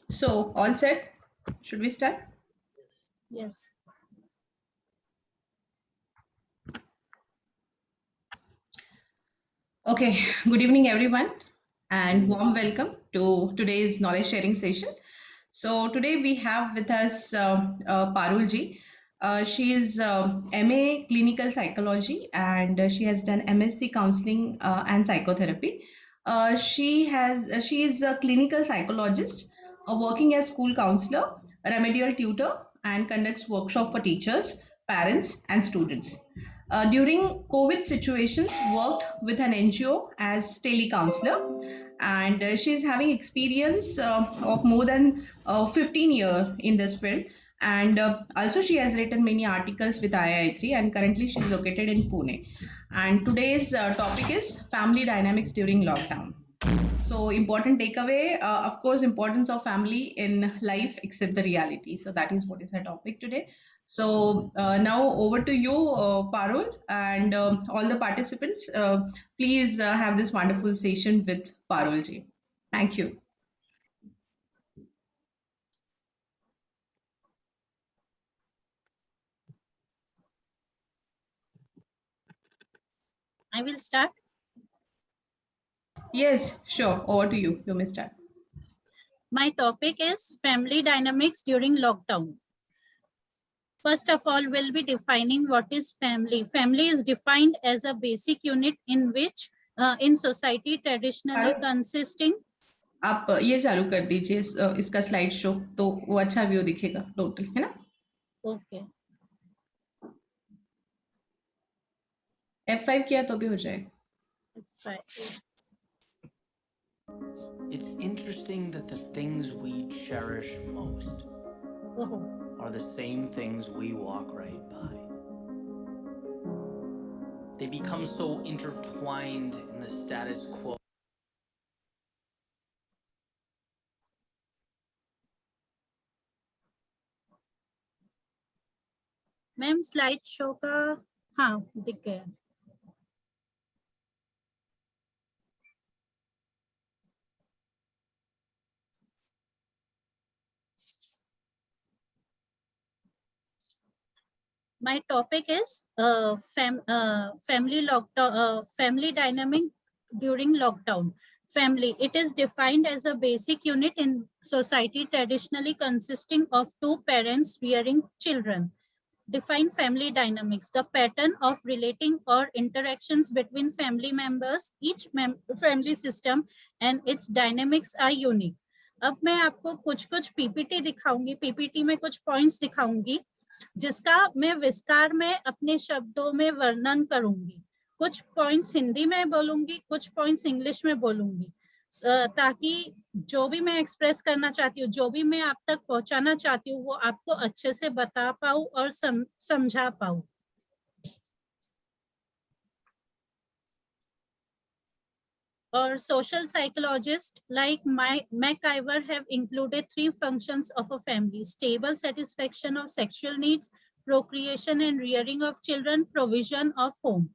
So, all set? Should we start? Yes. Okay, good evening, everyone, and warm welcome to today's knowledge sharing session. So, today we have with us Parul ji. She is MA Clinical Psychology and she has done MSc Counseling and Psychotherapy. She is a clinical psychologist working as school counselor, remedial tutor, and conducts workshop for teachers, parents, and students. During COVID situations, worked with an NGO as telecounselor, and she is having experience of more than 15 years in this field. And also, she has written many articles with III, and currently she is located in Pune. And today's topic is family dynamics during lockdown. So important takeaway, of course, importance of family in life except the reality. So that is what is our topic today. So now over to you, Parul, and all the participants. Please have this wonderful session with Parul ji. Thank you. I will start. Yes, sure. Over to you. You may start. My topic is family dynamics during lockdown. First of all, we'll be defining what is family. Family is defined as a basic unit in which in society traditionally Parul, consisting. आप ये चालू कर दीजिए इसका slide show तो वो अच्छा view दिखेगा टोटल है ना Okay. F5 किया तो भी हो जाएगा It's interesting that the things we cherish most are the same things we walk right by. They become so intertwined in the status quo. Ma'am slide show का हाँ दिख गया My topic is family lockdown, family dynamic during lockdown. Family, it is defined as a basic unit in society traditionally consisting of two parents rearing children. Define family dynamics, the pattern of relating or interactions between family members. Each family system and its dynamics are unique. अब मैं आपको कुछ PPT दिखाऊंगी, PPT में कुछ points दिखाऊंगी जिसका मैं विस्तार में अपने शब्दों में वर्णन करूंगी. कुछ पॉइंट्स हिंदी में बोलूंगी, कुछ पॉइंट्स इंग्लिश में बोलूंगी ताकि जो भी मैं एक्सप्रेस करना चाहती हूँ, जो भी मैं आप तक पहुंचाना चाहती हूँ, वो आपको अच्छे से बता पाऊँ और समझा पाऊँ. Or social psychologists like MacIver have included three functions of a family: stable satisfaction of sexual needs, procreation and rearing of children, provision of home.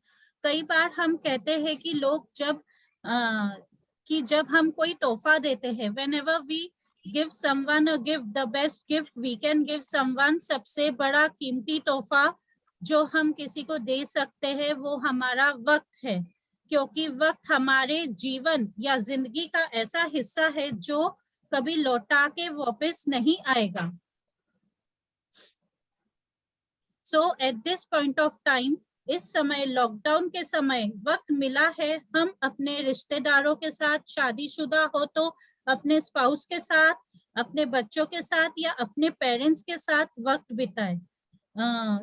कई बार हम कहते हैं कि लोग जब हम कोई तोहफा देते हैं, whenever we give someone a gift, the best gift we can give someone, सबसे बड़ा कीमती तोहफा जो हम किसी को दे सकते हैं वो हमारा वक्त है, क्योंकि वक्त हमारे जीवन या जिंदगी का ऐसा हिस्सा है जो कभी लौटा के वापस नहीं आएगा. So at this point of time, इस समय लॉकडाउन के समय वक्त मिला है हम अपने रिश्तेदारों के साथ, शादीशुदा हो तो अपने स्पाउस के साथ, अपने बच्चों के साथ या अपने पेरेंट्स के साथ वक्त बिताएं.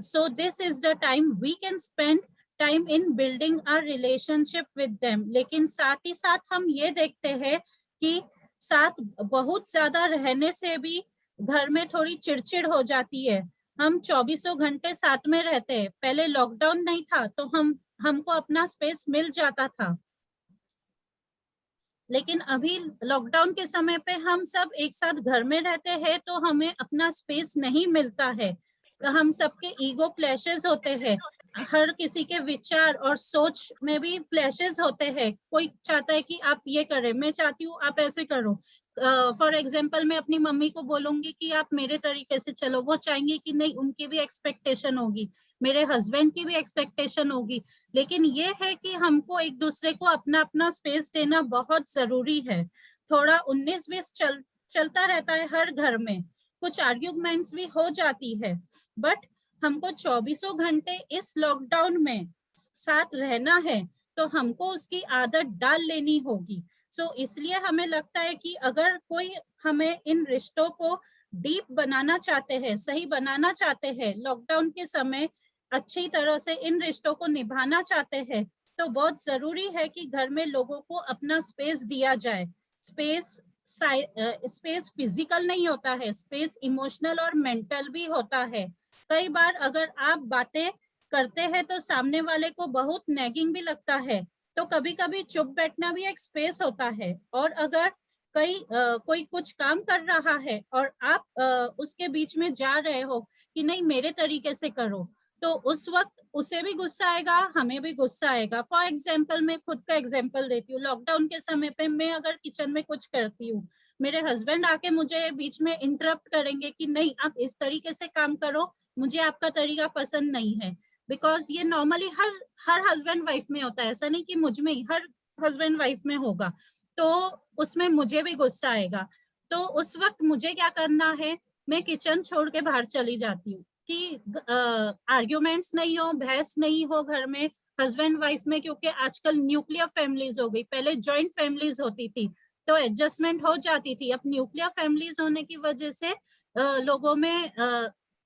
So this is the time we can spend time in building a relationship with them. लेकिन साथ ही साथ हम ये देखते हैं कि साथ बहुत ज्यादा रहने से भी घर में थोड़ी चिड़चिड़ हो जाती है. हम 24 घंटे साथ में रहते हैं. पहले लॉकडाउन नहीं था तो हमको अपना स्पेस मिल जाता था, लेकिन अभी लॉकडाउन के समय पे हम सब एक साथ घर में रहते हैं तो हमें अपना स्पेस नहीं मिलता है. हम सबके ईगो क्लैशेस होते हैं. हर किसी के विचार और सोच में भी क्लैशेस होते हैं। कोई चाहता है कि आप ये करें, मैं चाहती हूँ आप ऐसे करो। फॉर एग्जाम्पल मैं अपनी मम्मी को बोलूंगी कि आप मेरे तरीके से चलो, वो चाहेंगे कि नहीं, उनकी भी एक्सपेक्टेशन होगी, मेरे हस्बैंड की भी एक्सपेक्टेशन होगी। लेकिन ये है कि हमको एक दूसरे को अपना अपना स्पेस देना बहुत जरूरी है। थोड़ा 19-20 चलता रहता है हर घर में, कुछ आर्ग्यूमेंट्स भी हो जाती है, बट हमको 24 घंटे इस लॉकडाउन में साथ रहना है तो हमको उसकी आदत डाल लेनी होगी। सो इसलिए हमें लगता है कि अगर कोई हमें इन रिश्तों को डीप बनाना चाहते हैं, सही बनाना चाहते हैं, लॉकडाउन के समय अच्छी तरह से इन रिश्तों को निभाना चाहते हैं, तो बहुत जरूरी है कि घर में लोगों को अपना स्पेस दिया जाए। स्पेस स्पेस फिजिकल नहीं होता है, स्पेस इमोशनल और मेंटल भी होता है। कई बार अगर आप बातें करते हैं तो सामने वाले को बहुत नैगिंग भी लगता है, तो कभी कभी चुप बैठना भी एक स्पेस होता है। और अगर कोई कुछ काम कर रहा है और आप उसके बीच में जा रहे हो कि नहीं मेरे तरीके से करो, तो उस वक्त उसे भी गुस्सा आएगा, हमें भी गुस्सा आएगा। फॉर एग्जाम्पल मैं खुद का एग्जाम्पल देती हूँ। लॉकडाउन के समय पे मैं अगर किचन में कुछ करती हूँ, मेरे हस्बैंड आके मुझे बीच में इंटरप्ट करेंगे कि नहीं आप इस तरीके से काम करो, मुझे आपका तरीका पसंद नहीं है। बिकॉज ये नॉर्मली हर हस्बैंड वाइफ में होता है, ऐसा नहीं कि मुझ में ही, हर हस्बैंड वाइफ में होगा। तो उसमें मुझे भी गुस्सा आएगा। तो उस वक्त मुझे क्या करना है, मैं किचन छोड़ के बाहर चली जाती हूँ कि आर्ग्यूमेंट्स नहीं हो, बहस नहीं हो घर में हस्बैंड वाइफ में। क्योंकि आजकल न्यूक्लियर फैमिलीज हो गई, पहले जॉइंट फैमिलीज होती थी तो एडजस्टमेंट हो जाती थी। अब न्यूक्लियर फैमिलीज होने की वजह से लोगों में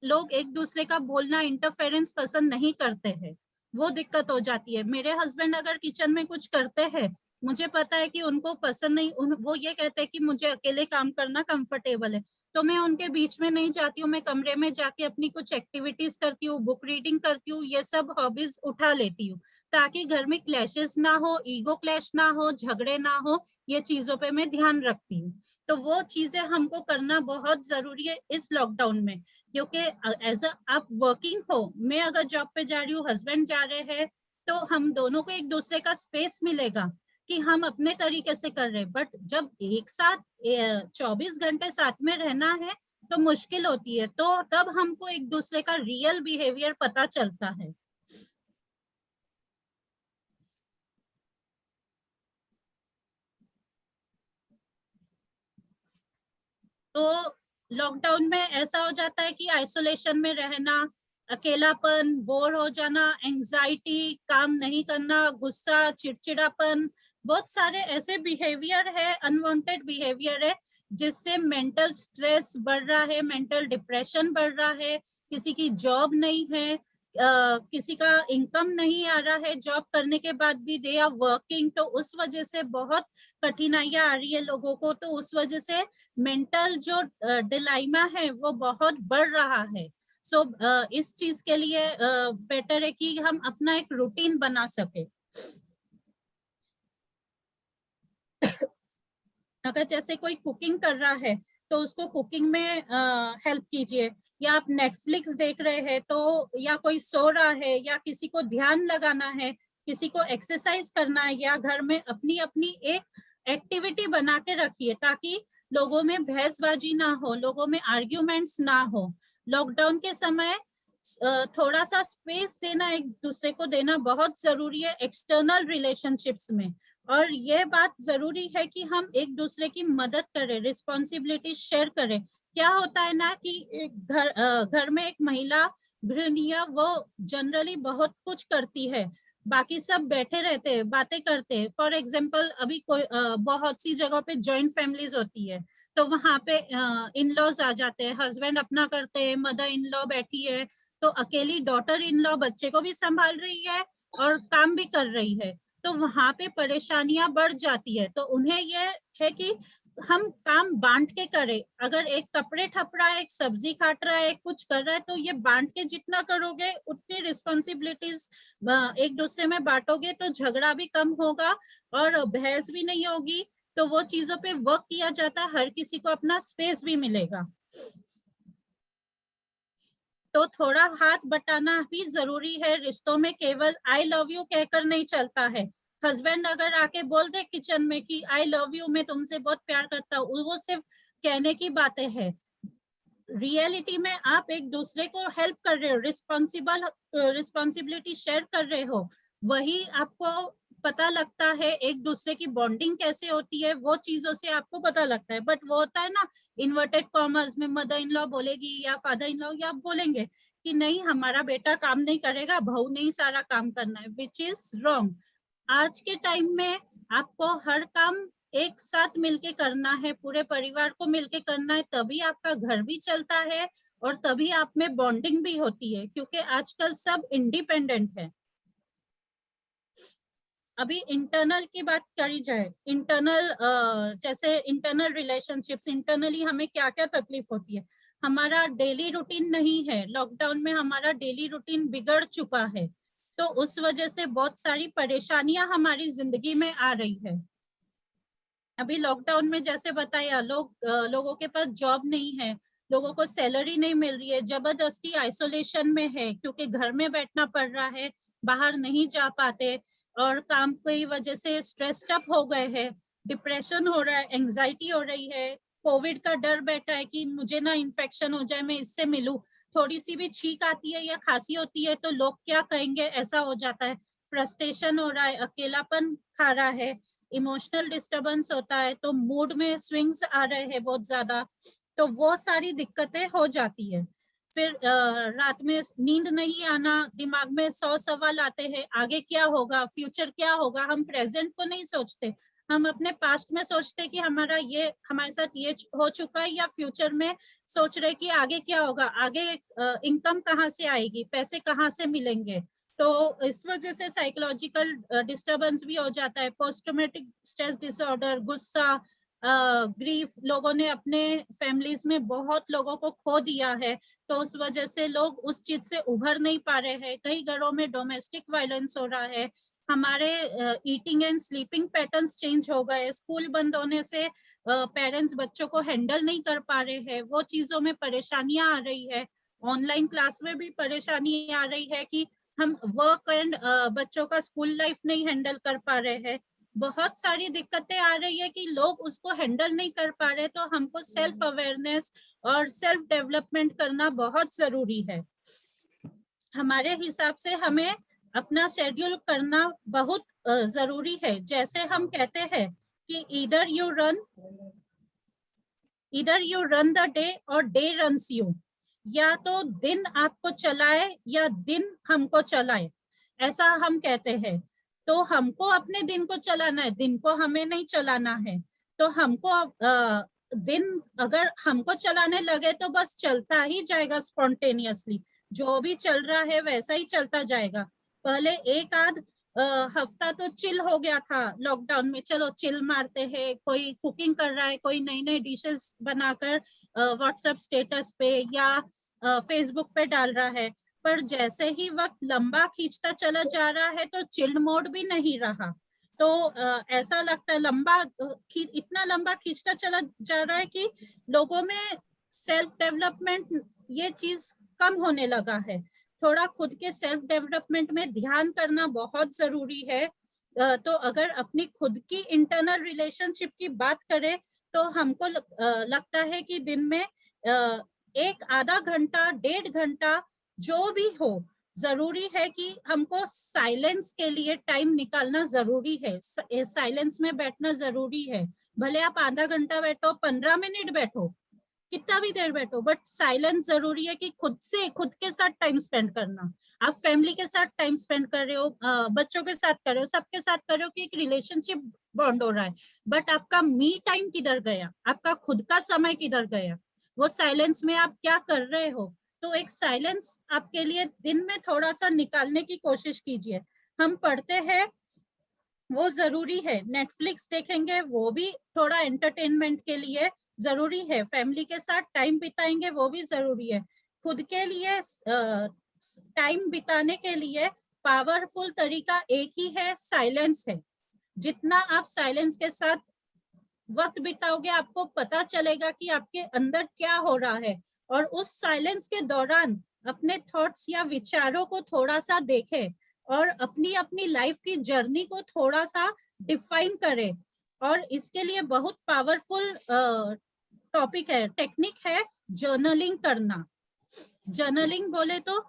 लोग एक दूसरे का बोलना, इंटरफेरेंस पसंद नहीं करते हैं, वो दिक्कत हो जाती है। मेरे हस्बैंड अगर किचन में कुछ करते हैं, मुझे पता है कि उनको पसंद नहीं, वो ये कहते हैं कि मुझे अकेले काम करना कंफर्टेबल है, तो मैं उनके बीच में नहीं जाती हूँ। मैं कमरे में जाके अपनी कुछ एक्टिविटीज करती हूँ, बुक रीडिंग करती हूँ, ये सब हॉबीज उठा लेती हूँ ताकि घर में क्लैशेस ना हो, ईगो क्लैश ना हो, झगड़े ना हो। ये चीजों पे मैं ध्यान रखती हूँ। तो वो चीजें हमको करना बहुत जरूरी है इस लॉकडाउन में। क्योंकि एज आप वर्किंग हो, मैं अगर जॉब पे जा रही हूँ, हस्बैंड जा रहे हैं, तो हम दोनों को एक दूसरे का स्पेस मिलेगा कि हम अपने तरीके से कर रहे हैं। बट जब एक साथ 24 घंटे साथ में रहना है तो मुश्किल होती है, तो तब हमको एक दूसरे का रियल बिहेवियर पता चलता है। तो लॉकडाउन में ऐसा हो जाता है कि आइसोलेशन में रहना, अकेलापन, बोर हो जाना, एंजाइटी, काम नहीं करना, गुस्सा, चिड़चिड़ापन, बहुत सारे ऐसे बिहेवियर है, अनवांटेड बिहेवियर है जिससे मेंटल स्ट्रेस बढ़ रहा है, मेंटल डिप्रेशन बढ़ रहा है। किसी की जॉब नहीं है, किसी का इनकम नहीं आ रहा है, जॉब करने के बाद भी दे आर वर्किंग, तो उस वजह से बहुत कठिनाइयां आ रही है लोगों को। तो उस वजह से मेंटल जो डिलाइमा है वो बहुत बढ़ रहा है। सो इस चीज के लिए बेटर है कि हम अपना एक रूटीन बना सके। अगर जैसे कोई कुकिंग कर रहा है तो उसको कुकिंग में हेल्प कीजिए, या आप नेटफ्लिक्स देख रहे हैं तो, या कोई सो रहा है, या किसी को ध्यान लगाना है, किसी को एक्सरसाइज करना है, या घर में अपनी अपनी एक एक्टिविटी बना के रखिए ताकि लोगों में बहसबाजी ना हो, लोगों में आर्ग्यूमेंट्स ना हो। लॉकडाउन के समय थोड़ा सा स्पेस देना, एक दूसरे को देना बहुत जरूरी है एक्सटर्नल रिलेशनशिप्स में। और ये बात जरूरी है कि हम एक दूसरे की मदद करें, रिस्पॉन्सिबिलिटी शेयर करें। क्या होता है ना कि घर में एक महिला गृहिणियां वो जनरली बहुत कुछ करती है, बाकी सब बैठे रहते हैं, बातें करते हैं। फॉर एग्जाम्पल अभी कोई बहुत सी जगहों पे जॉइंट फैमिलीज होती है, तो वहां पे इन लॉज आ जाते हैं, हस्बैंड अपना करते हैं, मदर इन लॉ बैठी है, तो अकेली डॉटर इन लॉ बच्चे को भी संभाल रही है और काम भी कर रही है, तो वहां पे परेशानियां बढ़ जाती है। तो उन्हें यह है कि हम काम बांट के करें। अगर एक कपड़े ठप रहा है, एक सब्जी काट रहा है, कुछ कर रहा है, तो ये बांट के जितना करोगे उतनी रिस्पॉन्सिबिलिटीज एक दूसरे में बांटोगे तो झगड़ा भी कम होगा और बहस भी नहीं होगी। तो वो चीजों पे वर्क किया जाता है, हर किसी को अपना स्पेस भी मिलेगा। तो तो थोड़ा हाथ बटाना भी जरूरी है। रिश्तों में केवल आई लव यू कहकर नहीं चलता है। हस्बैंड अगर आके बोल दे किचन में कि आई लव यू, मैं तुमसे बहुत प्यार करता हूँ, वो सिर्फ कहने की बातें हैं। रियलिटी में आप एक दूसरे को हेल्प कर रहे हो, रिस्पॉन्सिबिलिटी शेयर कर रहे हो, वही आपको पता लगता है। एक दूसरे की बॉन्डिंग कैसे होती है वो चीजों से आपको पता लगता है। बट वो होता है ना, इन्वर्टेड कॉमर्स में मदर इन लॉ बोलेगी या फादर इन लॉ या बोलेंगे कि नहीं हमारा बेटा काम नहीं करेगा, बहू ने ही सारा काम करना है, विच इज रॉन्ग। आज के टाइम में आपको हर काम एक साथ मिलके करना है, पूरे परिवार को मिलके करना है, तभी आपका घर भी चलता है और तभी आप में बॉन्डिंग भी होती है, क्योंकि आजकल सब इंडिपेंडेंट है। अभी इंटरनल की बात करी जाए, इंटरनल जैसे इंटरनल रिलेशनशिप्स, इंटरनली हमें क्या क्या तकलीफ होती है। हमारा डेली रूटीन नहीं है, लॉकडाउन में हमारा डेली रूटीन बिगड़ चुका है, तो उस वजह से बहुत सारी परेशानियां हमारी जिंदगी में आ रही है। अभी लॉकडाउन में जैसे बताया, लोगों के पास जॉब नहीं है, लोगों को सैलरी नहीं मिल रही है, जबरदस्ती आइसोलेशन में है क्योंकि घर में बैठना पड़ रहा है, बाहर नहीं जा पाते और काम की वजह से स्ट्रेस्ड अप हो गए हैं, डिप्रेशन हो रहा है, एंजाइटी हो रही है, कोविड का डर बैठा है कि मुझे ना इन्फेक्शन हो जाए, मैं इससे मिलूं, थोड़ी सी भी छींक आती है या खांसी होती है तो लोग क्या कहेंगे, ऐसा हो जाता है। फ्रस्ट्रेशन हो रहा है, अकेलापन खा रहा है, इमोशनल डिस्टरबेंस होता है, तो मूड में स्विंग्स आ रहे हैं बहुत ज्यादा, तो वो सारी दिक्कतें हो जाती है। फिर रात में नींद नहीं आना, दिमाग में 100 सवाल आते हैं, आगे क्या होगा, फ्यूचर क्या होगा। हम प्रेजेंट को नहीं सोचते, हम अपने पास्ट में सोचते कि हमारे साथ ये हो चुका है, या फ्यूचर में सोच रहे कि आगे क्या होगा, आगे इनकम कहाँ से आएगी, पैसे कहाँ से मिलेंगे। तो इस वजह से साइकोलॉजिकल डिस्टरबेंस भी हो जाता है, पोस्ट ट्रॉमेटिक स्ट्रेस डिसऑर्डर, गुस्सा, ग्रीफ। लोगों ने अपने फैमिलीज में बहुत लोगों को खो दिया है, तो उस वजह से लोग उस चीज से उभर नहीं पा रहे हैं। कई घरों में डोमेस्टिक वायलेंस हो रहा है, हमारे eating and sleeping patterns change हो गए, स्कूल बंद होने से पेरेंट्स बच्चों को हैंडल नहीं कर पा रहे हैं, वो चीजों में परेशानियां आ रही है। ऑनलाइन क्लास में भी परेशानी आ रही है कि हम वर्क एंड बच्चों का स्कूल लाइफ नहीं हैंडल कर पा रहे हैं। बहुत सारी दिक्कतें आ रही है कि लोग उसको हैंडल नहीं कर पा रहे, तो हमको सेल्फ अवेयरनेस और सेल्फ डेवलपमेंट करना बहुत जरूरी है। हमारे हिसाब से हमें अपना शेड्यूल करना बहुत जरूरी है। जैसे हम कहते हैं कि इधर यू रन द डे और डे रन्स यू, या तो दिन आपको चलाए या दिन हमको चलाए, ऐसा हम कहते हैं। तो हमको अपने दिन को चलाना है, दिन को हमें नहीं चलाना है। तो हमको दिन अगर हमको चलाने लगे तो बस चलता ही जाएगा स्पॉन्टेनियसली, जो भी चल रहा है वैसा ही चलता जाएगा। पहले एक आध हफ्ता तो चिल हो गया था लॉकडाउन में, चलो चिल मारते हैं, कोई कुकिंग कर रहा है, कोई नई नई डिशेस बनाकर व्हाट्सएप स्टेटस पे या फेसबुक पे डाल रहा है। पर जैसे ही वक्त लंबा खींचता चला जा रहा है तो चिल्ड मोड भी नहीं रहा। तो ऐसा लगता है इतना लंबा खींचता चला जा रहा है कि लोगों में सेल्फ डेवलपमेंट ये चीज कम होने लगा है। थोड़ा खुद के सेल्फ डेवलपमेंट में ध्यान करना बहुत जरूरी है। तो अगर अपनी खुद की इंटरनल रिलेशनशिप की बात करें तो हमको लगता है कि दिन में एक आधा घंटा 1.5 घंटा जो भी हो, जरूरी है कि हमको साइलेंस के लिए टाइम निकालना जरूरी है। साइलेंस में बैठना जरूरी है, भले आप आधा घंटा बैठो, 15 मिनट बैठो, कितना भी देर बैठो, बट साइलेंस जरूरी है कि खुद के साथ टाइम स्पेंड करना। आप फैमिली के साथ टाइम स्पेंड कर रहे हो, बच्चों के साथ कर रहे हो, सबके साथ कर रहे हो कि एक रिलेशनशिप बॉन्ड हो रहा है, बट आपका मी टाइम किधर गया, आपका खुद का समय किधर गया, वो साइलेंस में आप क्या कर रहे हो। तो एक साइलेंस आपके लिए दिन में थोड़ा सा निकालने की कोशिश कीजिए। हम पढ़ते हैं वो जरूरी है, नेटफ्लिक्स देखेंगे वो भी थोड़ा एंटरटेनमेंट के लिए जरूरी है, फैमिली के साथ टाइम बिताएंगे वो भी जरूरी है। खुद के लिए टाइम बिताने के लिए पावरफुल तरीका एक ही है, साइलेंस है। जितना आप साइलेंस के साथ वक्त बिताओगे आपको पता चलेगा कि आपके अंदर क्या हो रहा है, और उस साइलेंस के दौरान अपने थॉट्स या विचारों को थोड़ा सा देखे और अपनी अपनी लाइफ की जर्नी को थोड़ा सा डिफाइन करे। और इसके लिए बहुत पावरफुल टॉपिक है, टेक्निक है जर्नलिंग करना। जर्नलिंग बोले तो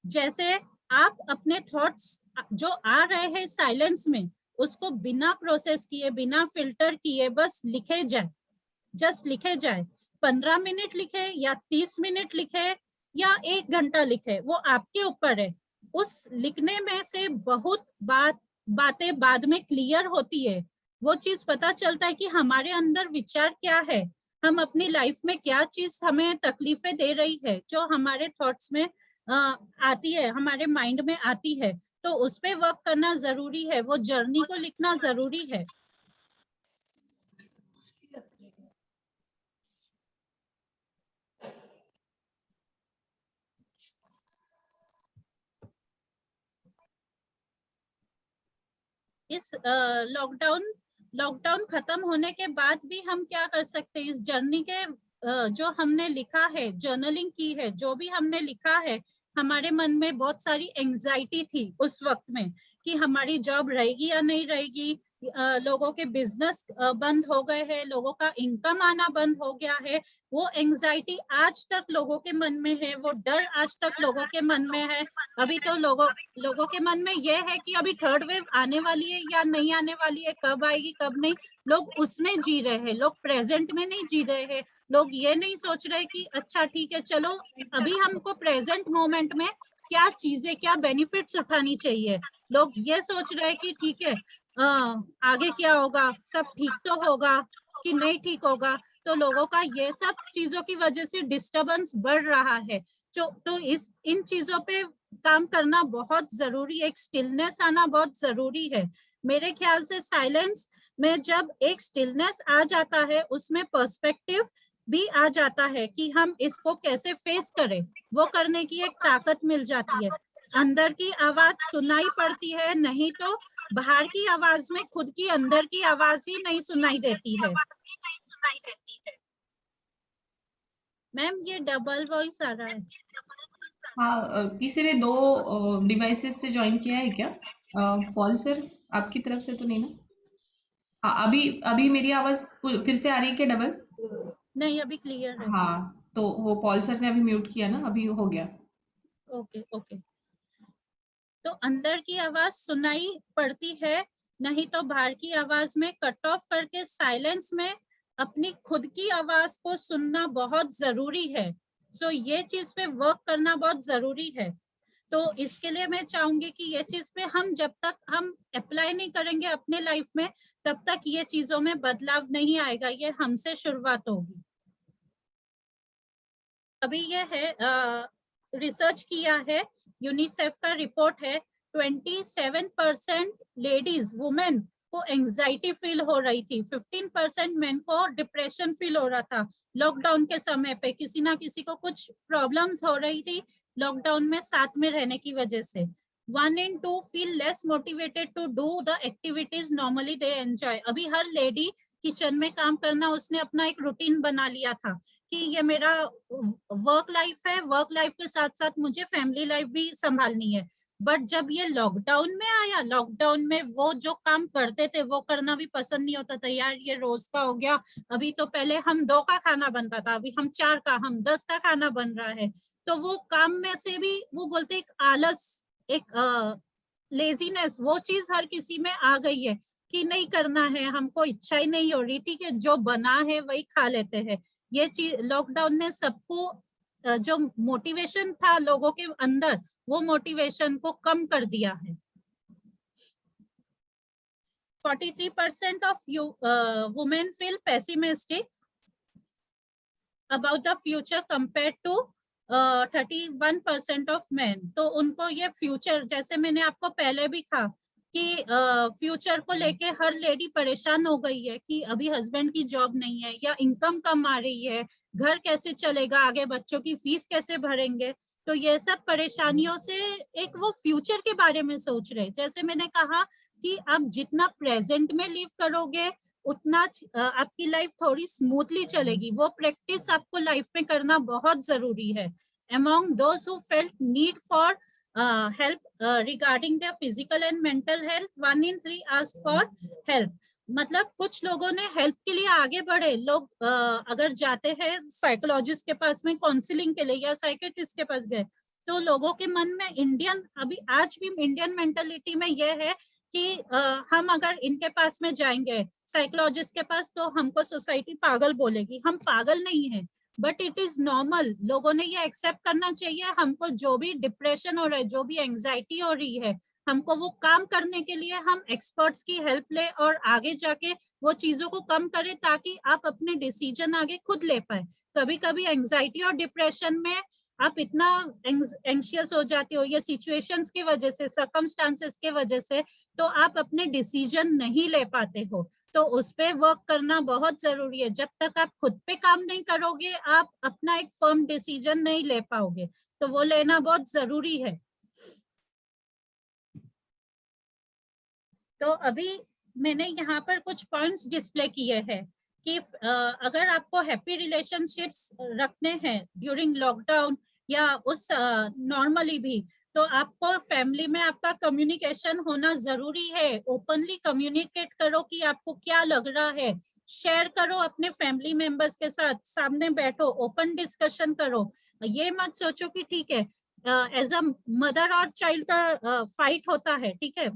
जैसे आप अपने थॉट्स जो आ रहे हैं साइलेंस में, उसको बिना प्रोसेस किए, बिना फिल्टर किए बस लिखे जाए, जस्ट लिखे जाए। 15 मिनट लिखे या 30 मिनट लिखे या 1 घंटा लिखे, वो आपके ऊपर है। उस लिखने में से बहुत बातें बाद में क्लियर होती है। वो चीज पता चलता है कि हमारे अंदर विचार क्या है, हम अपनी लाइफ में क्या चीज हमें तकलीफें दे रही है, जो हमारे थॉट्स में आती है, हमारे माइंड में आती है। तो उस पे वर्क करना जरूरी है, वो जर्नी को लिखना जरूरी है। इस लॉकडाउन खत्म होने के बाद भी हम क्या कर सकते हैं, इस जर्नी के जो हमने लिखा है, जर्नलिंग की है, जो भी हमने लिखा है, हमारे मन में बहुत सारी एंजाइटी थी उस वक्त में कि हमारी जॉब रहेगी या नहीं रहेगी, लोगों के बिजनेस बंद हो गए हैं, लोगों का इनकम आना बंद हो गया है। वो एंजाइटी आज तक लोगों के मन में है, वो डर आज तक लोगों के मन में है। अभी तो लोगों के मन में ये है कि अभी थर्ड वेव आने वाली है या नहीं आने वाली है, कब आएगी कब नहीं। लोग उसमें जी रहे हैं, लोग प्रेजेंट में नहीं जी रहे हैं। लोग ये नहीं सोच रहे कि अच्छा ठीक है, चलो अभी हमको प्रेजेंट मोमेंट में क्या चीजें, क्या बेनिफिट्स उठानी चाहिए। लोग ये सोच रहे हैं कि ठीक है, आगे क्या होगा, सब ठीक तो होगा कि नहीं ठीक होगा। तो लोगों का ये सब चीजों की वजह से डिस्टरबेंस बढ़ रहा है। तो इन चीजों पे काम करना बहुत जरूरी है, एक स्टिलनेस आना बहुत जरूरी है। मेरे ख्याल से साइलेंस में जब एक स्टिलनेस आ जाता है, उसमें पर्सपेक्टिव भी आ जाता है कि हम इसको कैसे फेस करें, वो करने की एक ताकत मिल जाती है। अंदर की आवाज सुनाई पड़ती है, नहीं तो बाहर की आवाज में खुद की अंदर की आवाज ही नहीं सुनाई देती है। मैम ये डबल वॉइस आ रहा है। हाँ, किसी ने 2 डिवाइसेस से ज्वाइन किया है क्या? पॉल सर, आपकी तरफ से तो नहीं ना? हाँ, अभी अभी मेरी आवाज फिर से आ रही है क्या डबल? नहीं, अभी क्लियर है। हाँ, तो वो पॉल सर ने अभी म्यूट किया ना, अभी हो गया। Okay okay. तो अंदर की आवाज सुनाई पड़ती है, नहीं तो बाहर की आवाज में कट ऑफ करके साइलेंस में अपनी खुद की आवाज को सुनना बहुत जरूरी है। सो ये चीज पे वर्क करना बहुत जरूरी है। तो इसके लिए मैं चाहूंगी कि ये चीज पे हम जब तक हम अप्लाई नहीं करेंगे अपने लाइफ में, तब तक ये चीजों में बदलाव नहीं आएगा। ये हमसे शुरुआत होगी। अभी ये है, रिसर्च किया है, यूनिसेफ का रिपोर्ट है, 27% लेडीज वुमेन को एंजाइटी फील हो रही थी, 15% मेन को डिप्रेशन फील हो रहा था। लॉकडाउन के समय पे किसी ना किसी को कुछ प्रॉब्लम्स हो रही थी लॉकडाउन में साथ में रहने की वजह से। 1 in 2 feel less motivated to do the activities normally they enjoy. अभी हर लेडी किचन में काम करना उसने अपना एक रूटीन बना लिया था कि ये मेरा वर्क लाइफ है, वर्क लाइफ के साथ साथ मुझे फैमिली लाइफ भी संभालनी है। बट जब ये लॉकडाउन में आया, लॉकडाउन में वो जो काम करते थे वो करना भी पसंद नहीं होता था। यार ये रोज का हो गया, अभी तो पहले हम 2 का खाना बनता था, अभी हम 4 का, हम 10 का खाना बन रहा है। तो वो काम में से भी वो बोलते एक आलस, एक लेजीनेस, वो चीज हर किसी में आ गई है कि नहीं करना है, हमको इच्छा ही नहीं हो रही थी कि जो बना है वही खा लेते हैं। ये चीज लॉकडाउन ने सबको जो मोटिवेशन था लोगों के अंदर, वो मोटिवेशन को कम कर दिया है। 43% of women feel pessimistic about the future compared to 31% of men। तो उनको ये फ्यूचर, जैसे मैंने आपको पहले भी कहा कि फ्यूचर को लेके हर लेडी परेशान हो गई है कि अभी हस्बैंड की जॉब नहीं है या इनकम कम आ रही है, घर कैसे चलेगा, आगे बच्चों की फीस कैसे भरेंगे। तो ये सब परेशानियों से एक वो फ्यूचर के बारे में सोच रहे। जैसे मैंने कहा कि आप जितना प्रेजेंट में लिव करोगे उतना आपकी लाइफ थोड़ी स्मूथली चलेगी। वो प्रैक्टिस आपको लाइफ में करना बहुत जरूरी है। among those who felt need for help regarding their physical and mental health, 1 in 3 asked for help. मतलब कुछ लोगों ने हेल्प के लिए आगे बढ़े। लोग अगर जाते हैं साइकोलॉजिस्ट के पास में काउंसलिंग के लिए या साइकेट्रिस्ट के पास गए, तो लोगों के मन में इंडियन, अभी आज भी इंडियन मेंटालिटी में यह है कि हम अगर इनके पास में जाएंगे साइकोलॉजिस्ट के पास तो हमको सोसाइटी पागल बोलेगी। हम पागल नहीं है, बट इट इज नॉर्मल। लोगों ने ये एक्सेप्ट करना चाहिए। हमको जो भी डिप्रेशन हो रहा है, जो भी एंजाइटी हो रही है, हमको वो काम करने के लिए हम एक्सपर्ट्स की हेल्प ले और आगे जाके वो चीजों को कम करें, ताकि आप अपने डिसीजन आगे खुद ले पाए। कभी कभी एंजाइटी और डिप्रेशन में आप इतना एंशियस हो जाते हो, ये सिचुएशंस की वजह से, सर्कमस्टांसेस के वजह से, तो आप अपने डिसीजन नहीं ले पाते हो। तो उस पे वर्क करना बहुत जरूरी है। जब तक आप खुद पे काम नहीं करोगे, आप अपना एक फर्म डिसीजन नहीं ले पाओगे, तो वो लेना बहुत जरूरी है। तो अभी मैंने यहाँ पर कुछ पॉइंट्स डिस्प्ले किए हैं कि अगर आपको हैप्पी रिलेशनशिप्स रखने हैं ड्यूरिंग लॉकडाउन या उस नॉर्मली भी, तो आपको फैमिली में आपका कम्युनिकेशन होना जरूरी है। ओपनली कम्युनिकेट करो कि आपको क्या लग रहा है, शेयर करो अपने फैमिली मेंबर्स के साथ, सामने बैठो, ओपन डिस्कशन करो। ये मत सोचो कि ठीक है एज अ मदर और चाइल्ड का फाइट होता है, ठीक है,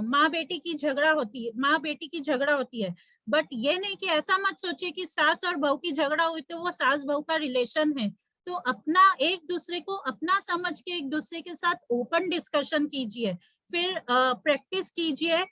माँ बेटी की झगड़ा होती है, माँ बेटी की झगड़ा होती है, बट ये नहीं कि ऐसा मत सोचिए कि सास और बहू की झगड़ा हुई तो वो सास बहू का रिलेशन है। तो अपना एक दूसरे को अपना समझ के एक दूसरे के साथ ओपन डिस्कशन कीजिए, फिर प्रैक्टिस कीजिए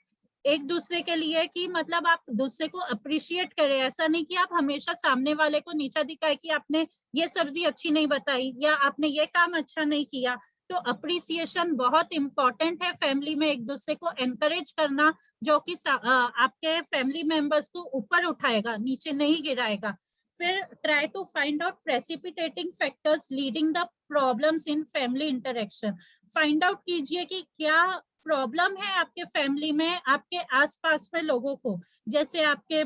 एक दूसरे के लिए कि मतलब आप दूसरे को अप्रिशिएट करें। ऐसा नहीं कि आप हमेशा सामने वाले को नीचा दिखाए कि आपने ये सब्जी अच्छी नहीं बताई या आपने ये काम अच्छा नहीं किया। तो अप्रिसिएशन बहुत इंपॉर्टेंट है फैमिली में, एक दूसरे को एनकरेज करना, जो कि आपके फैमिली मेंबर्स को ऊपर उठाएगा, नीचे नहीं गिराएगा। फिर try to find out precipitating factors leading the problems in family interaction. Find out कीजिए कि क्या प्रॉब्लम है आपके फैमिली में, आपके आसपास में लोगों को, जैसे आपके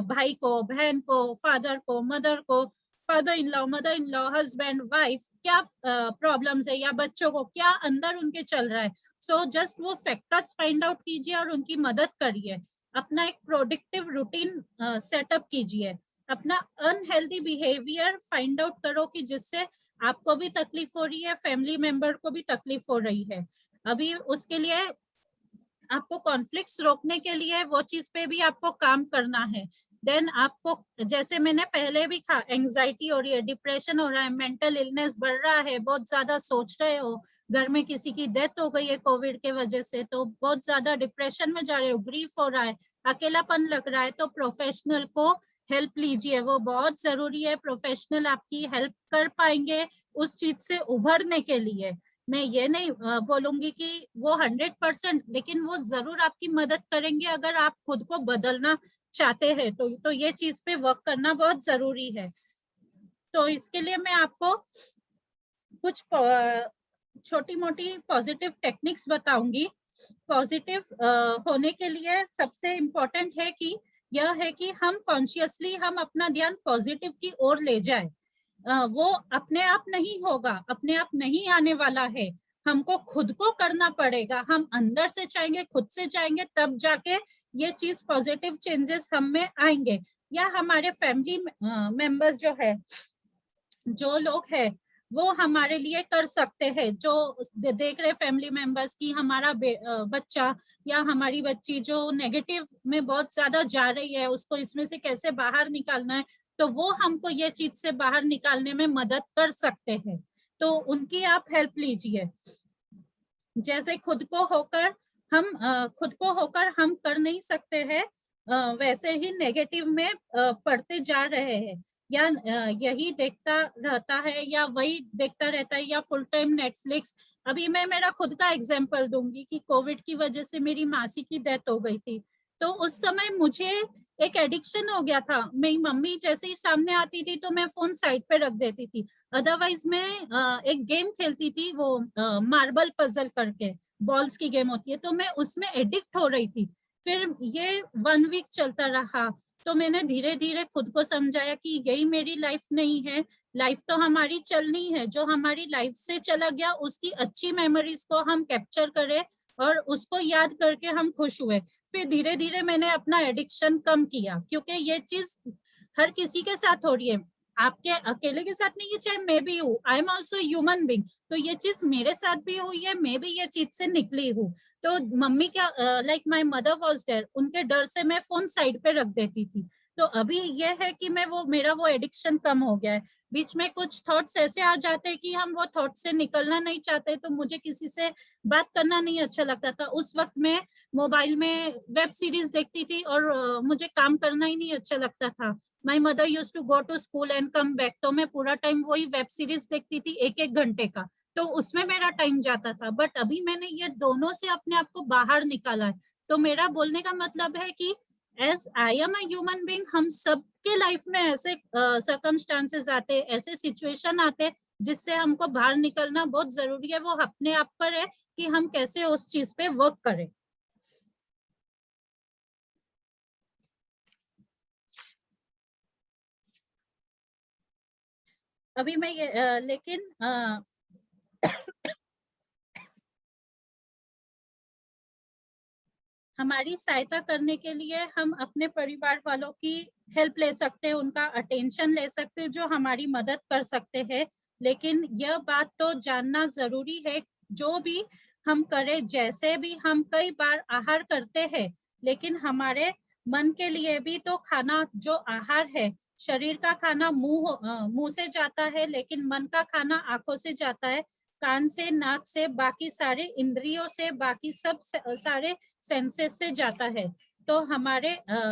भाई को, बहन को, फादर को, मदर को, father in law, mother in law, husband, wife, क्या प्रॉब्लम्स है, या बच्चों को क्या अंदर उनके चल रहा है। सो जस्ट वो फैक्टर्स फाइंड आउट कीजिए और उनकी मदद करिए। अपना एक प्रोडक्टिव रूटीन सेटअप कीजिए। अपना अनहेल्दी बिहेवियर फाइंड आउट करो कि जिससे आपको भी तकलीफ हो रही है, फैमिली मेंबर को भी तकलीफ हो रही है। अभी उसके लिए आपको कॉन्फ्लिक्ट्स रोकने के लिए वो चीज पे भी आपको काम करना है। देन आपको, जैसे मैंने पहले भी कहा, एंजाइटी हो रही है, डिप्रेशन हो रहा है, मेंटल इलनेस बढ़ रहा है, बहुत ज्यादा सोच रहे हो, घर में किसी की डेथ हो गई है कोविड के वजह से, तो बहुत ज्यादा डिप्रेशन में जा रहे हो, ग्रीफ हो रहा है, अकेलापन लग रहा है, तो प्रोफेशनल को हेल्प लीजिए, वो बहुत जरूरी है। प्रोफेशनल आपकी हेल्प कर पाएंगे उस चीज से उभरने के लिए। मैं ये नहीं बोलूंगी कि वो 100%, लेकिन वो जरूर आपकी मदद करेंगे अगर आप खुद को बदलना चाहते हैं। तो ये चीज पे वर्क करना बहुत जरूरी है। तो इसके लिए मैं आपको कुछ छोटी मोटी पॉजिटिव टेक्निक्स बताऊंगी। पॉजिटिव होने के लिए सबसे इम्पोर्टेंट है कि यह है कि हम कॉन्शियसली हम अपना ध्यान पॉजिटिव की ओर ले जाए। वो अपने आप नहीं होगा, अपने आप नहीं आने वाला है, हमको खुद को करना पड़ेगा। हम अंदर से चाहेंगे, खुद से चाहेंगे, तब जाके ये चीज पॉजिटिव चेंजेस हम में आएंगे। या हमारे फैमिली मेंबर्स जो है, जो लोग हैं, वो हमारे लिए कर सकते हैं। जो देख रहे फैमिली मेंबर्स की हमारा बच्चा या हमारी बच्ची जो नेगेटिव में बहुत ज्यादा जा रही है, उसको इसमें से कैसे बाहर निकालना है, तो वो हमको ये चीज से बाहर निकालने में मदद कर सकते हैं। तो उनकी आप हेल्प लीजिए। जैसे खुद को होकर हम कर नहीं सकते हैं, वैसे ही नेगेटिव में पढ़ते जा रहे हैं, या यही देखता रहता है या वही देखता रहता है, या फुल टाइम नेटफ्लिक्स। अभी मैं मेरा खुद का एग्जांपल दूंगी कि कोविड की वजह से मेरी मासी की डेथ हो गई थी। तो उस समय मुझे एक एडिक्शन हो गया था। मेरी मम्मी जैसे ही सामने आती थी तो मैं फोन साइड पे रख देती थी। अदरवाइज मैं एक गेम खेलती थी, वो मार्बल पजल करके बॉल्स की गेम होती है, तो मैं उसमें एडिक्ट हो रही थी। फिर ये 1 वीक चलता रहा, तो मैंने धीरे धीरे खुद को समझाया कि यही मेरी लाइफ नहीं है, लाइफ तो हमारी चलनी है, जो हमारी लाइफ से चला गया उसकी अच्छी मेमोरीज को हम कैप्चर करें और उसको याद करके हम खुश हुए। फिर धीरे धीरे मैंने अपना एडिक्शन कम किया, क्योंकि ये चीज हर किसी के साथ हो रही है, आपके अकेले के साथ नहीं है, चाहे मैं भी हूँ, I am also human being, तो ये चीज मेरे साथ भी हुई है, मैं भी ये चीज से निकली हूँ। तो मम्मी क्या, like my mother was there, उनके डर से मैं फोन साइड पे रख देती थी। तो अभी ये है कि मैं मेरा वो एडिक्शन कम हो गया है। बीच में कुछ थॉट्स ऐसे आ जाते हैं कि हम वो थॉट से निकलना नहीं चाहते, तो मुझे किसी से बात करना नहीं अच्छा लगता था। उस वक्त मैं मोबाइल में वेब सीरीज देखती थी और मुझे काम करना ही नहीं अच्छा लगता था। My mother use to go to school and come back, तो मैं पूरा टाइम वही वेब सीरीज देखती थी 1-1 घंटे का, तो उसमें मेरा टाइम जाता था। बट अभी मैंने ये दोनों से अपने आप को बाहर निकाला है। तो मेरा बोलने का मतलब है कि as I am a human being, हम सबके लाइफ में ऐसे सर्कमस्टांसेस आते, ऐसे सिचुएशन आते जिससे हमको बाहर निकलना बहुत जरूरी है। वो अपने आप पर है कि हम कैसे उस चीज पे वर्क करें। अभी मैं ये लेकिन हमारी सहायता करने के लिए हम अपने परिवार वालों की हेल्प ले सकते हैं, उनका अटेंशन ले सकते हैं, जो हमारी मदद कर सकते हैं। लेकिन यह बात तो जानना जरूरी है, जो भी हम करें, जैसे भी हम कई बार आहार करते हैं, लेकिन हमारे मन के लिए भी तो खाना, जो आहार है, शरीर का खाना मुंह से जाता है, लेकिन मन का खाना आंखों से जाता है, कान से, नाक से, बाकी सारे इंद्रियों से, बाकी सब सारे सेंसेस से जाता है। तो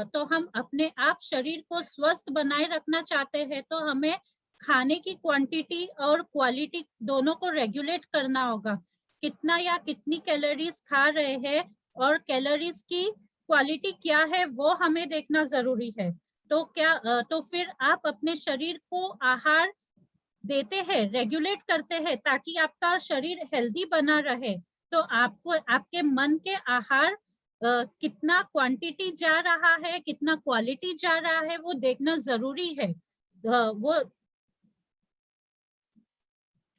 तो हम अपने आप शरीर को स्वस्थ बनाए रखना चाहते हैं, तो हमें खाने की क्वांटिटी और क्वालिटी दोनों को रेगुलेट करना होगा। कितना या कितनी कैलोरीज खा रहे हैं और कैलोरीज की क्वालिटी क्या है वो हमें देखना जरूरी है। तो फिर आप अपने शरीर को आहार देते हैं, रेगुलेट करते हैं, ताकि आपका शरीर हेल्दी बना रहे। तो आपको आपके मन के आहार कितना क्वांटिटी जा रहा है, कितना क्वालिटी जा रहा है, वो देखना जरूरी है।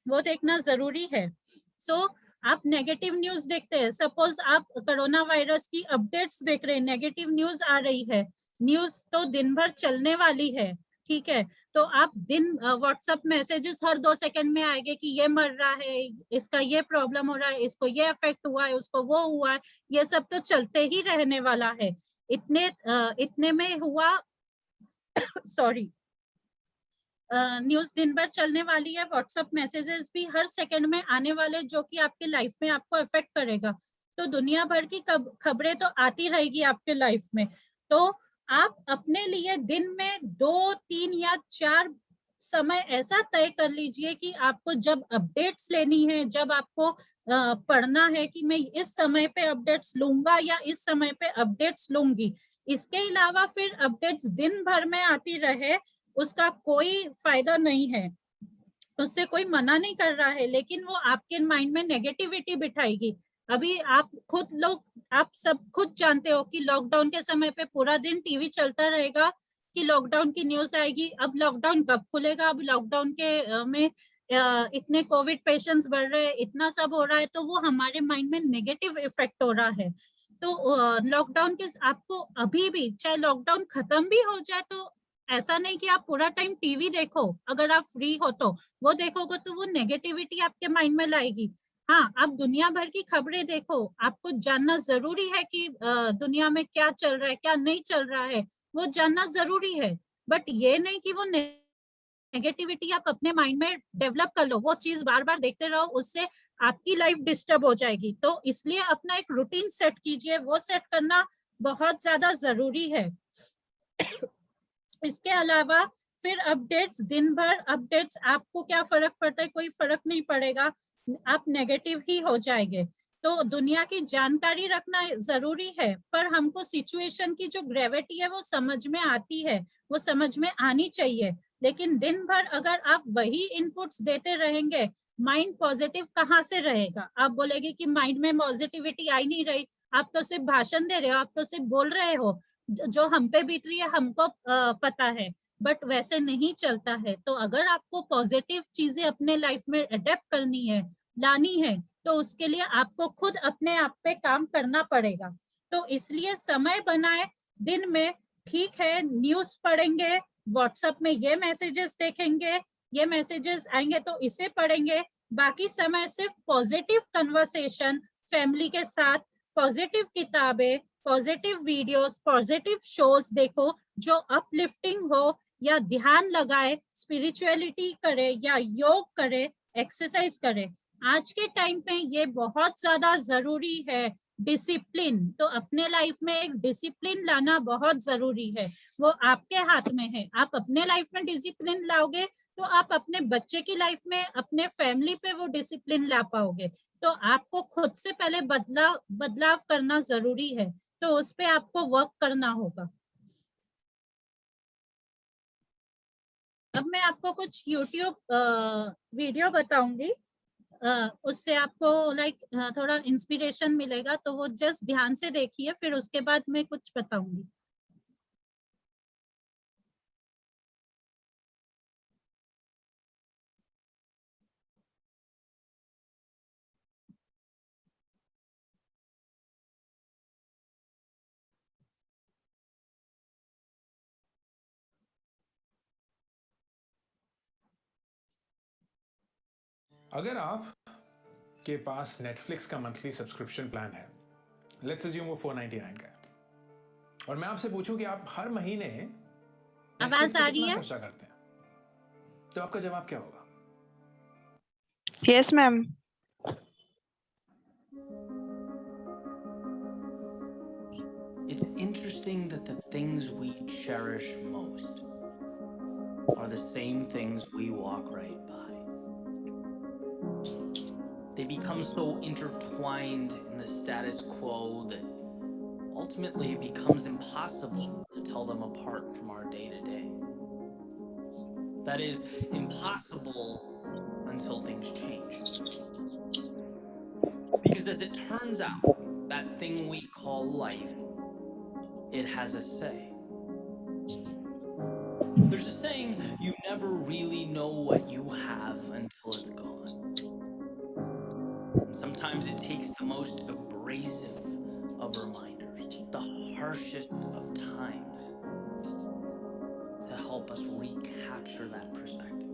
वो देखना जरूरी है। आप नेगेटिव न्यूज देखते हैं, सपोज आप कोरोना वायरस की अपडेट्स देख रहे हैं, नेगेटिव न्यूज आ रही है, न्यूज तो दिन भर चलने वाली है, ठीक है, तो आप व्हाट्सएप मैसेजेस हर 2 सेकंड में आएंगे कि ये मर रहा है, इसका ये प्रॉब्लम हो रहा है, इसको ये अफेक्ट हुआ है, उसको वो हुआ है, ये सब तो चलते ही रहने वाला है। इतने में हुआ सॉरी न्यूज दिन भर चलने वाली है, व्हाट्सएप मैसेजेस भी हर सेकंड में आने वाले, जो कि आपके लाइफ में आपको अफेक्ट करेगा। तो दुनिया भर की खबरें तो आती रहेगी आपके लाइफ में। तो आप अपने लिए दिन में 2, 3 या 4 समय ऐसा तय कर लीजिए कि आपको जब अपडेट्स लेनी है, जब आपको पढ़ना है कि मैं इस समय पे अपडेट्स लूंगा या इस समय पे अपडेट्स लूंगी। इसके अलावा फिर अपडेट्स दिन भर में आती रहे, उसका कोई फायदा नहीं है, उससे कोई मना नहीं कर रहा है, लेकिन वो आपके माइंड में नेगेटिविटी बिठाएगी। अभी आप सब खुद जानते हो कि लॉकडाउन के समय पे पूरा दिन टीवी चलता रहेगा कि लॉकडाउन की न्यूज आएगी, अब लॉकडाउन कब खुलेगा, अब लॉकडाउन के में इतने कोविड पेशेंट्स बढ़ रहे हैं, इतना सब हो रहा है, तो वो हमारे माइंड में नेगेटिव इफेक्ट हो रहा है। तो लॉकडाउन के आपको अभी भी, चाहे लॉकडाउन खत्म भी हो जाए, तो ऐसा नहीं कि आप पूरा टाइम टीवी देखो, अगर आप फ्री हो तो वो देखोगे तो वो नेगेटिविटी आपके माइंड में लाएगी। हाँ, आप दुनिया भर की खबरें देखो, आपको जानना जरूरी है कि दुनिया में क्या चल रहा है, क्या नहीं चल रहा है, वो जानना जरूरी है। बट ये नहीं कि वो नेगेटिविटी आप अपने माइंड में डेवलप कर लो, वो चीज बार बार देखते रहो, उससे आपकी लाइफ डिस्टर्ब हो जाएगी। तो इसलिए अपना एक रूटीन सेट कीजिए, वो सेट करना बहुत ज्यादा जरूरी है। इसके अलावा फिर अपडेट्स, दिन भर अपडेट्स, आपको क्या फर्क पड़ता है, कोई फर्क नहीं पड़ेगा, आप नेगेटिव ही हो जाएंगे। तो दुनिया की जानकारी रखना जरूरी है, पर हमको सिचुएशन की जो ग्रेविटी है वो समझ में आती है, वो समझ में आनी चाहिए। लेकिन दिन भर अगर आप वही इनपुट्स देते रहेंगे, माइंड पॉजिटिव कहाँ से रहेगा? आप बोलेंगे कि माइंड में पॉजिटिविटी आई नहीं रही, आप तो सिर्फ भाषण दे रहे हो, आप तो सिर्फ बोल रहे हो, जो हम पे बीत रही है हमको पता है, बट वैसे नहीं चलता है। तो अगर आपको पॉजिटिव चीजें अपने लाइफ में अडेप्ट करनी है, लानी है, तो उसके लिए आपको खुद अपने आप पे काम करना पड़ेगा। तो इसलिए समय बनाए दिन में, ठीक है न्यूज पढ़ेंगे, व्हाट्सएप में ये मैसेजेस देखेंगे, ये मैसेजेस आएंगे तो इसे पढ़ेंगे, बाकी समय सिर्फ पॉजिटिव कन्वर्सेशन फैमिली के साथ, पॉजिटिव किताबें, पॉजिटिव वीडियोस, पॉजिटिव शोज देखो जो अपलिफ्टिंग हो, या ध्यान लगाए, स्पिरिचुअलिटी करे, या योग करे, एक्सरसाइज करे। आज के टाइम पे ये बहुत ज्यादा जरूरी है, डिसिप्लिन। तो अपने लाइफ में एक डिसिप्लिन लाना बहुत जरूरी है, वो आपके हाथ में है। आप अपने लाइफ में डिसिप्लिन लाओगे तो आप अपने बच्चे की लाइफ में, अपने फैमिली पे वो डिसिप्लिन ला पाओगे। तो आपको खुद से पहले बदलाव करना जरूरी है, तो उस पे आपको वर्क करना होगा। अब मैं आपको कुछ YouTube वीडियो बताऊंगी, उससे आपको थोड़ा इंस्पिरेशन मिलेगा, तो वो जस्ट ध्यान से देखिए, फिर उसके बाद मैं कुछ बताऊंगी। अगर आप के पास नेटफ्लिक्स का मंथली सब्सक्रिप्शन प्लान है, लेट्स अज्यूम वो 499 का है, और मैं आपसे पूछूं कि आप हर महीने आवाज आ रही है, खर्चा करते हैं, तो आपका जवाब क्या होगा? Yes ma'am. It's interesting that the things we cherish most are the same things we walk right by. They become so intertwined in the status quo that ultimately it becomes impossible to tell them apart from our day-to-day. That is, impossible until things change. Because as it turns out, that thing we call life, it has a say. There's a saying, you never really know what you have until it's gone. And sometimes it takes the most abrasive of reminders, the harshest of times, to help us recapture that perspective,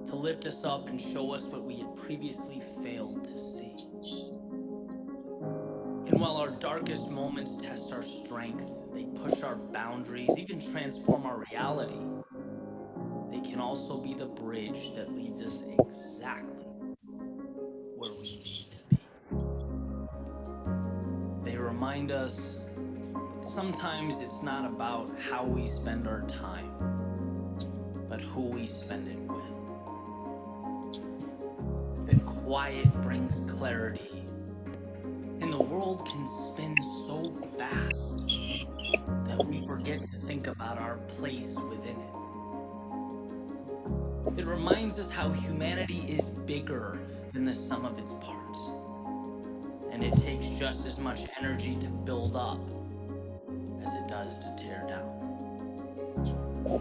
to lift us up and show us what we had previously failed to see. And while our darkest moments test our strength, they push our boundaries, even transform our reality, they can also be the bridge that leads us exactly where we need to be. They remind us that sometimes it's not about how we spend our time, but who we spend it with. That quiet brings clarity, and the world can spin so fast that we forget to think about our place within it. It reminds us how humanity is bigger than the sum of its parts, and it takes just as much energy to build up as it does to tear down.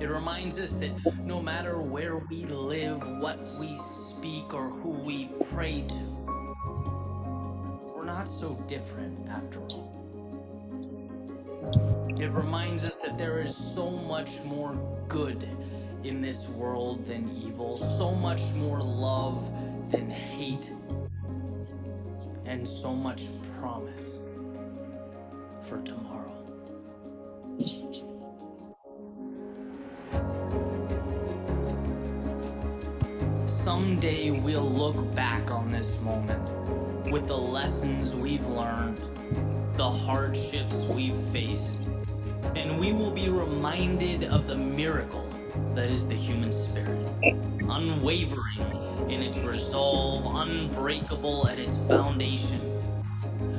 It reminds us that no matter where we live, what we speak, or who we pray to, we're not so different after all. It reminds us that there is so much more good in this world than evil, so much more love than hate, and so much promise for tomorrow. Someday we'll look back on this moment with the lessons we've learned, the hardships we've faced, and we will be reminded of the miracle that is the human spirit, unwavering in its resolve, unbreakable at its foundation,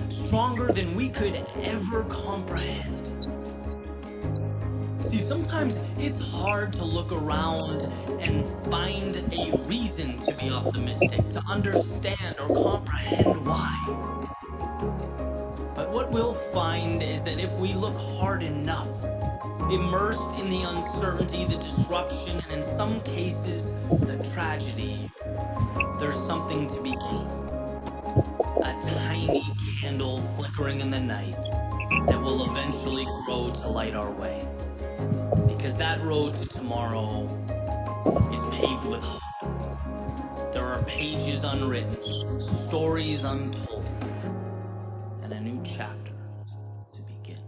stronger than we could ever comprehend. See, sometimes it's hard to look around and find a reason to be optimistic, to understand or comprehend why. But what we'll find is that if we look hard enough, immersed in the uncertainty, the disruption, and in some cases, the tragedy, there's something to be gained. A tiny candle flickering in the night that will eventually grow to light our way. Because that road to tomorrow is paved with hope. There are pages unwritten, stories untold, and a new chapter to begin.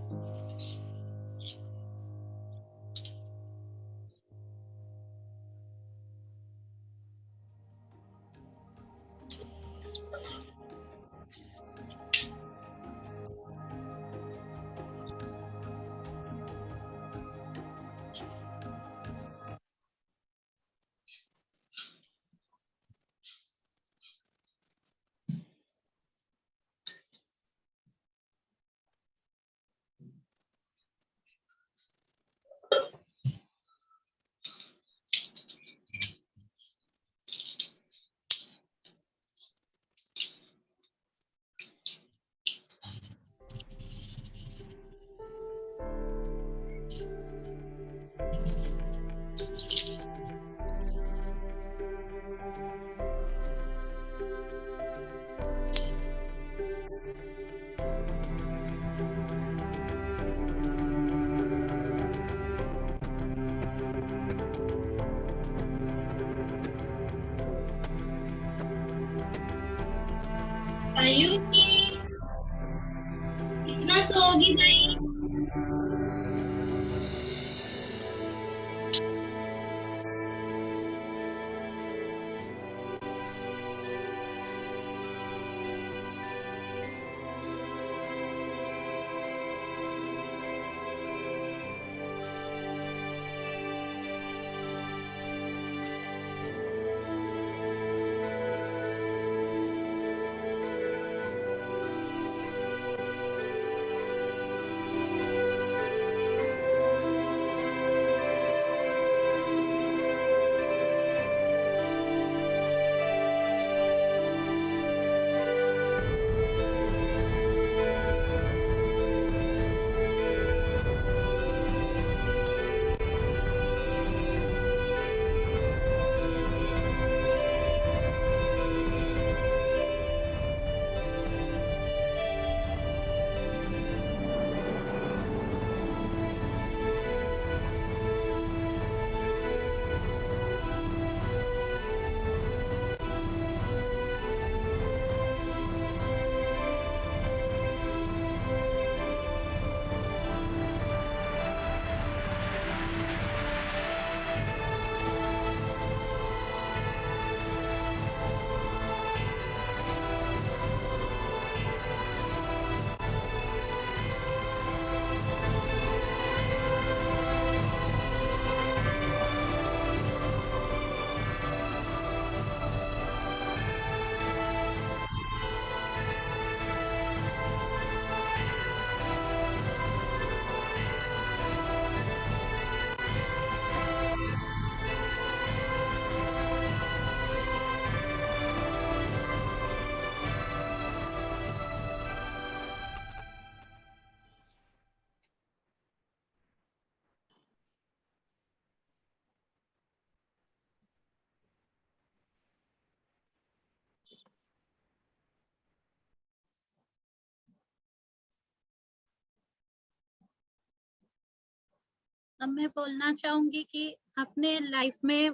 Ayushi कितना सोगी भाई। अब मैं बोलना चाहूंगी कि अपने life में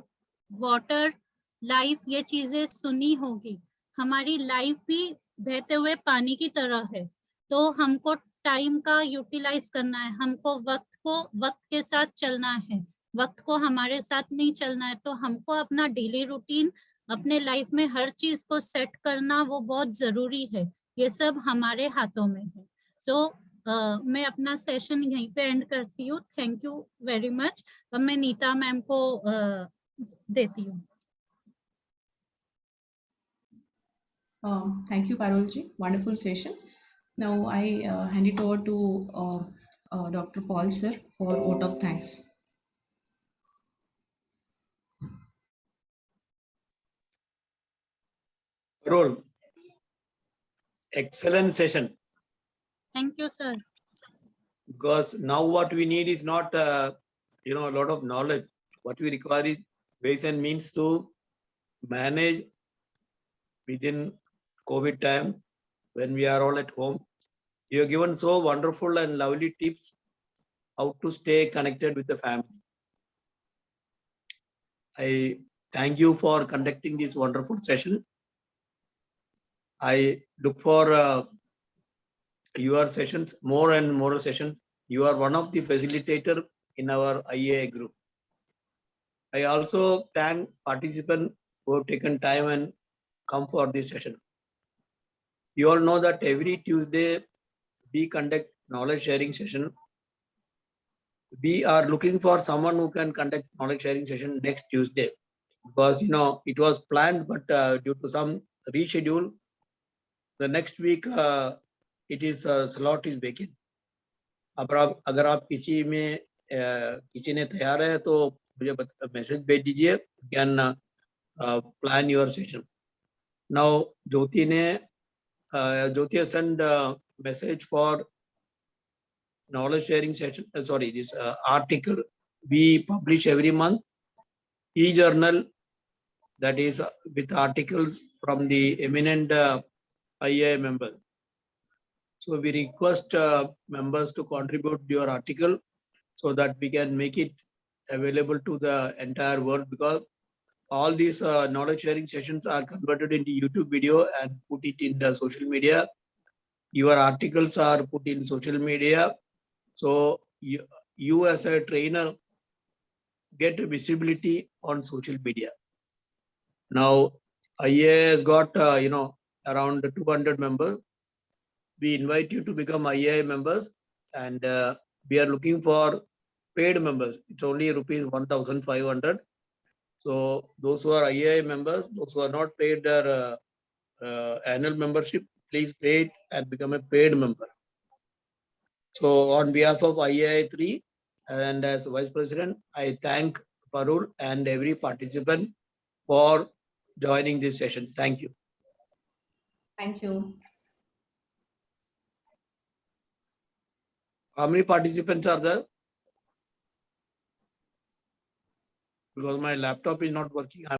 वाटर लाइफ ये चीजें सुनी होगी। हमारी लाइफ भी बहते हुए पानी की तरह है, तो हमको टाइम का यूटिलाइज करना है, हमको वक्त के साथ चलना है, वक्त को हमारे साथ नहीं चलना है। तो हमको अपना डेली रूटीन, अपने लाइफ में हर चीज को सेट करना वो बहुत जरूरी है। ये सब हमारे हाथों में है। सो मैं अपना सेशन यहीं पे एंड करती हूँ। Thank you very much. अब मैं नीता मैम को देती हूँ। Thank you, Parulji. Wonderful session. Now I hand it over to Dr. Paul sir for vote of thanks. Parul, excellent session. Thank you, sir. Because now what we need is not a lot of knowledge. What we require is ways and means to manage within COVID time when we are all at home. You have given so wonderful and lovely tips how to stay connected with the family. I thank you for conducting this wonderful session. I look for your sessions, more and more sessions. You are one of the facilitator in our IAI group. I also thank participants who have taken time and come for this session. You all know that every Tuesday we conduct knowledge sharing session. We are looking for someone who can conduct knowledge sharing session next Tuesday, because it was planned, but due to some reschedule, the next week it is slot is vacant. अगर आप किसी में किसी ने तैयार है तो मुझे मैसेज भेज दीजिए. Can plan your session. Now Jyoti has sent message for knowledge sharing session. This article we publish every month, e-journal, that is with articles from the eminent IAI members. So we request members to contribute your article so that we can make it available to the entire world, because all these knowledge sharing sessions are converted into YouTube video and put it in the social media. Your articles are put in social media. So you as a trainer get visibility on social media. Now IAI has got around 200 members. We invite you to become IAI members, and we are looking for paid members. It's only rupees 1,500. So those who are IAI members, those who are not paid their annual membership, please pay it and become a paid member. So on behalf of IAI 3 and as Vice President, I thank Parul and every participant for joining this session. Thank you. Thank you. How many participants are there? Because my laptop is not working.